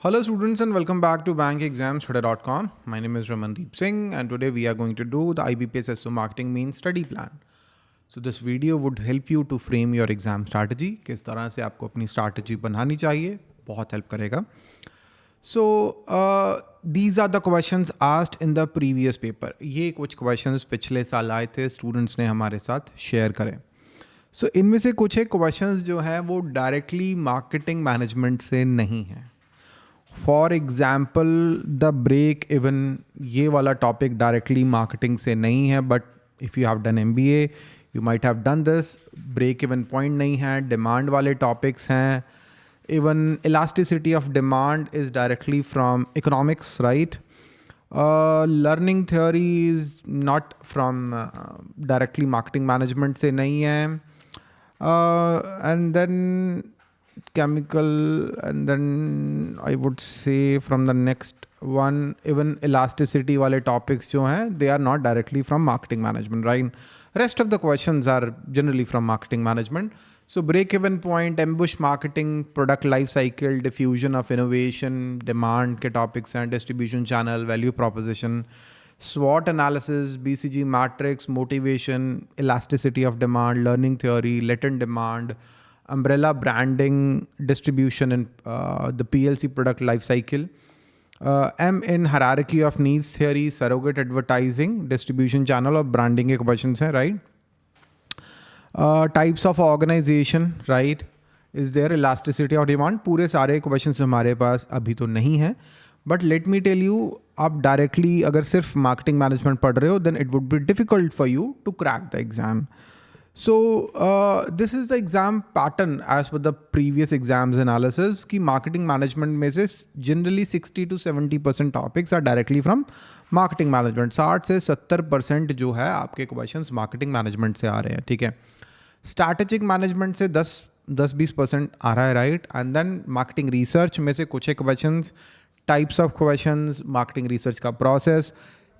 Hello students and welcome back to bankexamstudy.com. My name is Ramandeep Singh and today we are going to do the IBPS SO Marketing Main Study Plan. So this video would help you to frame your exam strategy. किस तरह से आपको अपनी strategy बनानी चाहिए, बहुत help करेगा. So these are the questions asked in the previous paper. ये कुछ questions पिछले साल आए थे, students ने हमारे साथ share करें. So इनमें से कुछ एक questions जो है वो directly marketing management से नहीं है. For example the break even ये वाला टॉपिक डायरेक्टली मार्केटिंग से नहीं है, but if you have done MBA you might have done this. Break even point नहीं है, डिमांड वाले टॉपिक्स हैं. Even elasticity of demand is directly from economics, right. Learning theory is not from directly marketing management से नहीं है. And then chemical, and then I would say from the next one even elasticity wale topics jo hain they are not directly from marketing management, right. Rest of the questions are generally from marketing management. So break even point, ambush marketing, product life cycle, diffusion of innovation, demand ke topics hain, distribution channel, value proposition, SWOT analysis, BCG matrix, motivation, elasticity of demand, learning theory, latent demand, umbrella branding, distribution and the PLC product life cycle. M in hierarchy of needs theory, surrogate advertising, distribution channel और branding के questions हैं, right. Types of organization, right. Is there elasticity of demand? पूरे सारे questions हमारे पास अभी तो नहीं है, but let me tell you, आप directly अगर सिर्फ marketing management पढ़ रहे हो then it would be difficult for you to crack the exam. So this is the exam pattern as per the previous exams analysis कि marketing management में से generally 60 to 70% topics are directly from marketing management. 60 से 70% जो है आपके questions marketing management से आ रहे हैं, ठीक है. Strategic management से 10-20% आ रहा है, right. And then marketing research में से कुछ एक questions, types of questions, marketing research का process.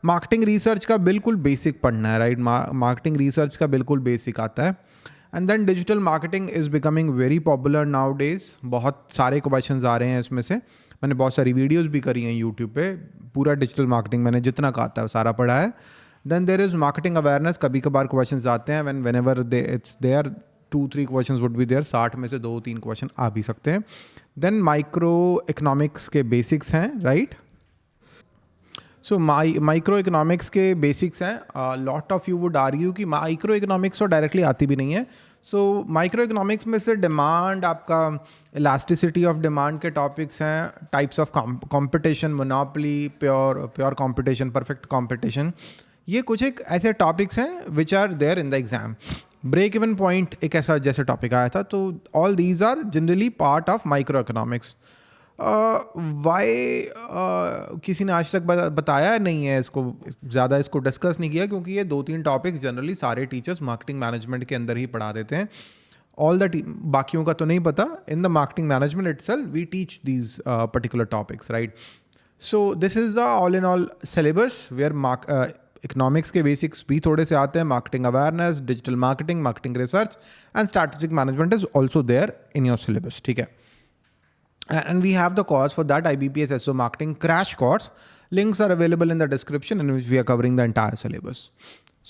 मार्केटिंग रिसर्च का बिल्कुल बेसिक पढ़ना है, राइट. मार्केटिंग रिसर्च का बिल्कुल बेसिक आता है. And then digital marketing is becoming very popular nowadays. बहुत सारे क्वेश्चंस आ रहे हैं इसमें से. मैंने बहुत सारी वीडियोस भी करी हैं यूट्यूब पे. पूरा डिजिटल मार्केटिंग मैंने जितना का आता है सारा पढ़ा है. Then there is marketing awareness. कभी कभार क्वेश्चन आते हैं whenever it's there 2-3 question would be there. 60 में से 2-3 क्वेश्चन आ भी सकते हैं. देन माइक्रो इकोनॉमिक्स के बेसिक्स हैं, राइट. सो माइक्रो इकोनॉमिक्स के बेसिक्स हैं. Lot of you would argue कि माइक्रो इकोनॉमिक्स तो डायरेक्टली आती भी नहीं है. सो माइक्रो इकोनॉमिक्स में से डिमांड, आपका इलास्टिसिटी ऑफ डिमांड के टॉपिक्स हैं. Types of competition, monopoly, pure competition, perfect competition, ये कुछ एक ऐसे टॉपिक्स हैं which are there in the exam. Break even point एक ऐसा जैसे टॉपिक आया था. तो all these are generally part of micro economics. Why किसी ने आज तक बताया नहीं है इसको, ज़्यादा इसको डिस्कस नहीं किया, क्योंकि ये 2-3 टॉपिक्स जनरली सारे टीचर्स मार्केटिंग मैनेजमेंट के अंदर ही पढ़ा देते हैं. ऑल द बाकियों का तो नहीं पता. In the marketing management itself we teach these particular topics, right. So this is the all in all syllabus where economics के बेसिक्स भी थोड़े से आते हैं. Marketing awareness, digital marketing, marketing research and strategic management is also there in your syllabus, ठीक है. And we have the course for that, IBPS SO Marketing Crash Course. Links are available in the description in which we are covering the entire syllabus.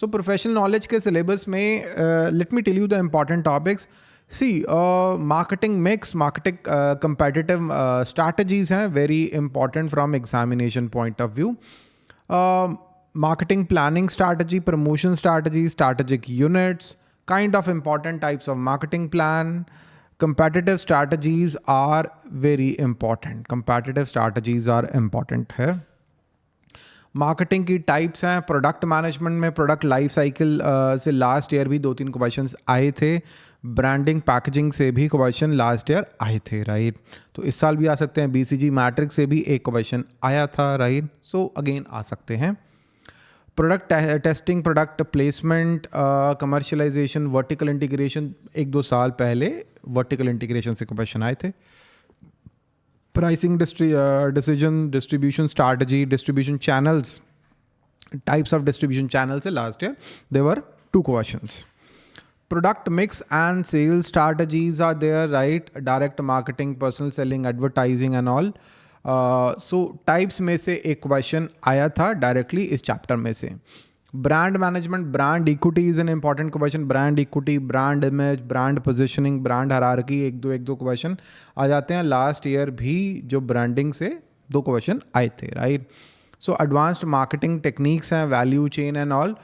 So professional knowledge के syllabus में let me tell you the important topics. See, marketing mix, marketing competitive strategies हैं very important from examination point of view. Marketing planning strategy, promotion strategy, strategic units, kind of important types of marketing plan. Competitive strategies are very important. Competitive strategies are important here. Marketing की types हैं. Product management में product life cycle से last year भी 2-3 questions आए थे. Branding packaging से भी question last year आए थे, राइट. तो इस साल भी आ सकते हैं. BCG मैट्रिक्स से भी एक क्वेश्चन आया था, राइट. सो अगेन आ सकते हैं. Product testing, product placement, commercialization, vertical integration, 1-2 साल पहले वर्टिकल इंटीग्रेशन से क्वेश्चन आए थे. Pricing decision, distribution strategy, distribution channels, types of distribution channel से last year there were 2 questions. Product mix and sales strategies are there, right? Direct marketing, personal selling, advertising and all. So types में से एक question आया था directly इस chapter में से। Brand management, brand equity is an important question. Brand equity, brand image, brand positioning, brand hierarchy, एक दो क्वेश्चन आ जाते हैं। लास्ट ईयर भी जो ब्रांडिंग से 2 क्वेश्चन आए थे, right. So advanced marketing techniques हैं, value chain and all.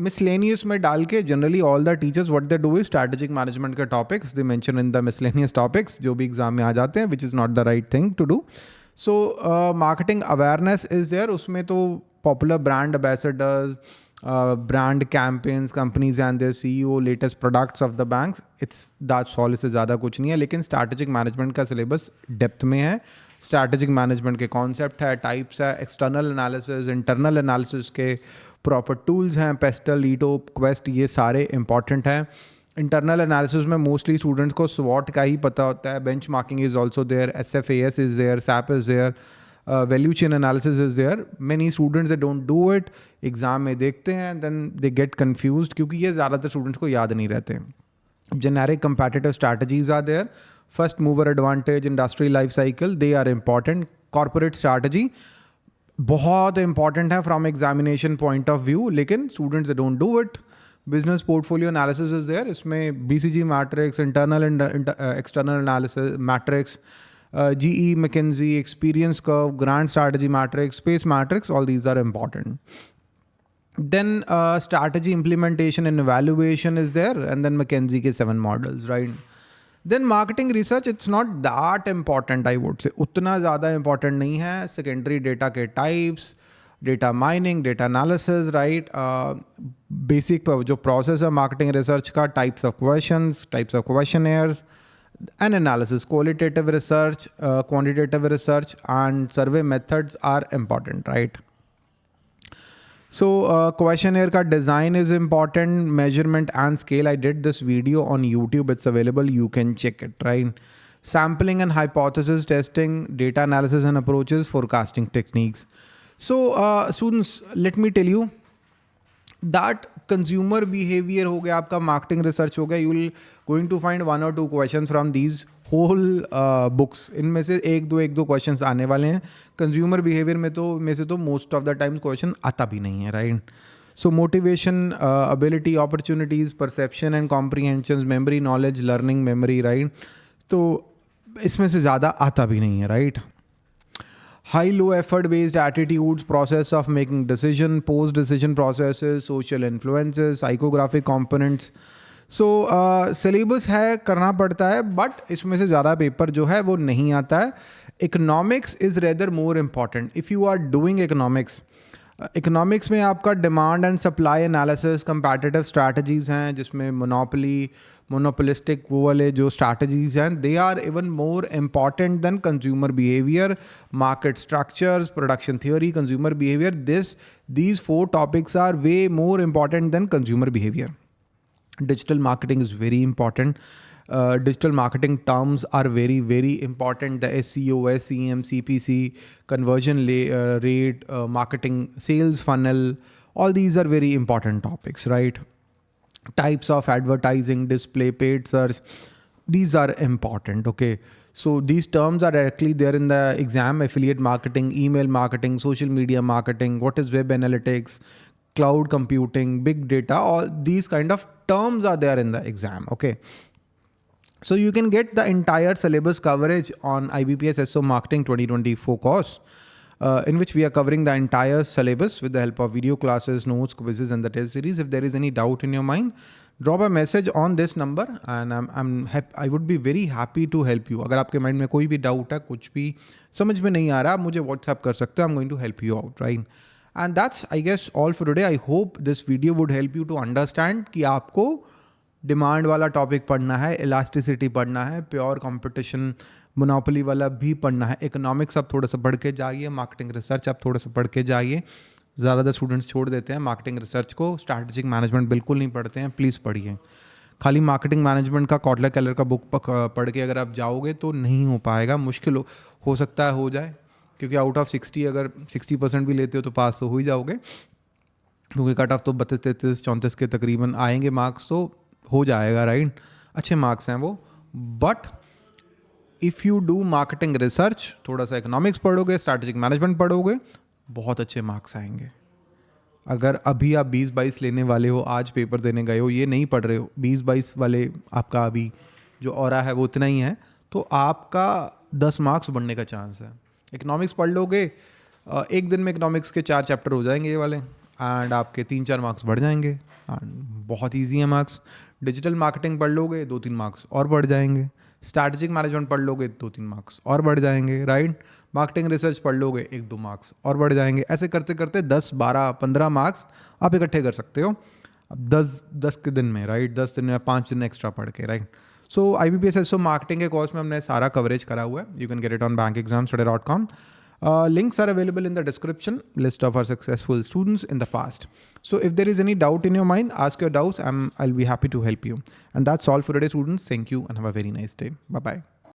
Miscellaneous में डाल के generally all the teachers what they do is strategic management के topics they mention in the miscellaneous topics जो भी एग्जाम में आ जाते हैं, which is not the right thing to do. So marketing awareness is there, उसमें तो popular brand ambassadors, brand campaigns, companies and their CEO, latest products of the banks, it's that's all, इससे ज़्यादा कुछ नहीं है। लेकिन स्ट्रैटेजिक मैनेजमेंट का syllabus depth में है। स्ट्रैटेजिक मैनेजमेंट के कॉन्सेप्ट है, टाइप्स है, एक्सटर्नल एनालिसिस, इंटरनल एनालिसिस के प्रॉपर टूल्स हैं, पेस्टल, ईटो, क्वेस्ट, ये सारे इंपॉर्टेंट हैं। इंटरनल एनालिसिस में मोस्टली स्टूडेंट्स को स्वॉट का ही पता होता है। Benchmarking is also there, SFAS is there, SAP is there, value chain analysis is there. Many students they don't do it, exam में देखते हैं देन दे गेट कन्फ्यूज्ड, क्योंकि ये ज़्यादातर स्टूडेंट्स को याद नहीं रहते। Generic competitive strategies are there. First mover advantage, industry life cycle, they are important. Corporate strategy बहुत important है from examination point of view, लेकिन students they don't do it. Business portfolio analysis is there. इसमें BCG matrix, internal and external analysis matrix, GE, McKinsey, experience curve, grand strategy matrix, space matrix, all these are important. Then strategy implementation and evaluation is there, and then McKinsey के 7 models, right? Then marketing research, it's not that important, I would say, उतना ज़्यादा important नहीं है। Secondary data के types, data mining, data analysis, right? Basic जो process है marketing research का, types of questions, types of questionnaires, and analysis, qualitative research, quantitative research, and survey methods are important, right? So questionnaire का design is important, measurement and scale. I did this video on YouTube. It's available. You can check it, right? Sampling and hypothesis testing, data analysis and approaches, forecasting techniques. So students, let me tell you that consumer behavior हो गया, आपका marketing research हो गया. You will going to find 1 or 2 questions from these whole books. इनमें से एक दो questions आने वाले हैं. Consumer behavior में से तो most of the time question आता भी नहीं है, right? So motivation, ability, opportunities, perception and comprehensions, memory, knowledge, learning, memory, right? तो इसमें से ज़्यादा आता भी नहीं है, right? High low effort based attitudes, process of making decision, post decision processes, social influences, psychographic components. So syllabus है, करना पड़ता है, but इसमें से ज़्यादा पेपर जो है वो नहीं आता है. Economics is rather more important. If you are doing economics, economics में आपका demand and supply analysis, competitive strategies हैं, जिसमें मोनोपोलिस्टिक वो वाले जो स्ट्रैटेजीज हैं, they are even more important than consumer behaviour, market structures, production theory, consumer behaviour. These 4 topics are way more important than consumer behaviour. Digital marketing is very important. Digital marketing terms are very, very important. The SEO, SEM, CPC, conversion rate, marketing, sales funnel, all these are very important topics, right? Types of advertising, display, paid search, these are important, okay? So these terms are directly there in the exam. Affiliate marketing, email marketing, social media marketing, what is web analytics, cloud computing, big data, all these kind of terms are there in the exam, okay? So you can get the entire syllabus coverage on IBPS SO Marketing 2024 course, in which we are covering the entire syllabus with the help of video classes, notes, quizzes, and the test series. If there is any doubt in your mind, drop a message on this number and I would be very happy to help you. अगर आपके mind में कोई भी doubt है, कुछ भी समझ में नहीं आ रहा, आप मुझे WhatsApp कर सकते हो. I'm going to help you out, right? And that's, I guess, all for today. I hope this video would help you to understand कि आपको डिमांड वाला टॉपिक पढ़ना है, इलास्टिसिटी पढ़ना है, प्योर कंपटीशन, मोनोपोली वाला भी पढ़ना है, इकोनॉमिक्स आप थोड़ा सा पढ़ के जाइए, मार्केटिंग रिसर्च आप थोड़ा सा पढ़ के जाइए. ज़्यादातर स्टूडेंट्स छोड़ देते हैं मार्केटिंग रिसर्च को, स्ट्रैटेजिक मैनेजमेंट बिल्कुल नहीं पढ़ते हैं. प्लीज़ पढ़िए. खाली मार्केटिंग मैनेजमेंट का कॉटलर केलर का बुक पढ़ के अगर आप जाओगे तो नहीं हो पाएगा, मुश्किल हो सकता है हो जाए, क्योंकि आउट ऑफ 60 अगर 60% भी लेते हो तो पास तो हो ही जाओगे, क्योंकि कट ऑफ तो 32, 33, 34 के तकरीबन आएंगे मार्क्स, तो हो जाएगा, राइट? अच्छे मार्क्स हैं वो. But if you do marketing research, थोड़ा सा इकोनॉमिक्स पढ़ोगे, स्ट्रैटेजिक मैनेजमेंट पढ़ोगे, बहुत अच्छे मार्क्स आएंगे। अगर अभी आप 20-22 लेने वाले हो, आज पेपर देने गए हो, ये नहीं पढ़ रहे हो, 20-22 वाले आपका अभी जो ऑरा है वो उतना ही है, तो आपका 10 मार्क्स बढ़ने का चांस है। इकोनॉमिक्स पढ़ लोगे, एक दिन में इकोनॉमिक्स के 4 चैप्टर हो जाएंगे ये वाले, एंड आपके 3-4 मार्क्स बढ़ जाएंगे, एंड बहुत ईजी है मार्क्स। डिजिटल मार्केटिंग पढ़ लोगे, 2-3 मार्क्स और बढ़ जाएंगे। स्ट्रैटेजिक मैनेजमेंट पढ़ लोगे, 2-3 मार्क्स और बढ़ जाएंगे, राइट। मार्केटिंग रिसर्च पढ़ लोगे, 1-2 मार्क्स और बढ़ जाएंगे। ऐसे करते करते 10, 12, 15 मार्क्स आप इकट्ठे कर सकते हो अब 10 के दिन में, राइट। 10 दिन में 5 दिन एक्स्ट्रा पढ़ के, राइट। सो IBPS SO मार्केटिंग के कोर्स में हमने सारा कवरेज करा हुआ है। You can get it on bankexamstoday.com. Links are available in the description, list of our successful students in the past. So if there is any doubt in your mind, ask your doubts. I'll be happy to help you. And that's all for today, students. Thank you and have a very nice day. Bye-bye.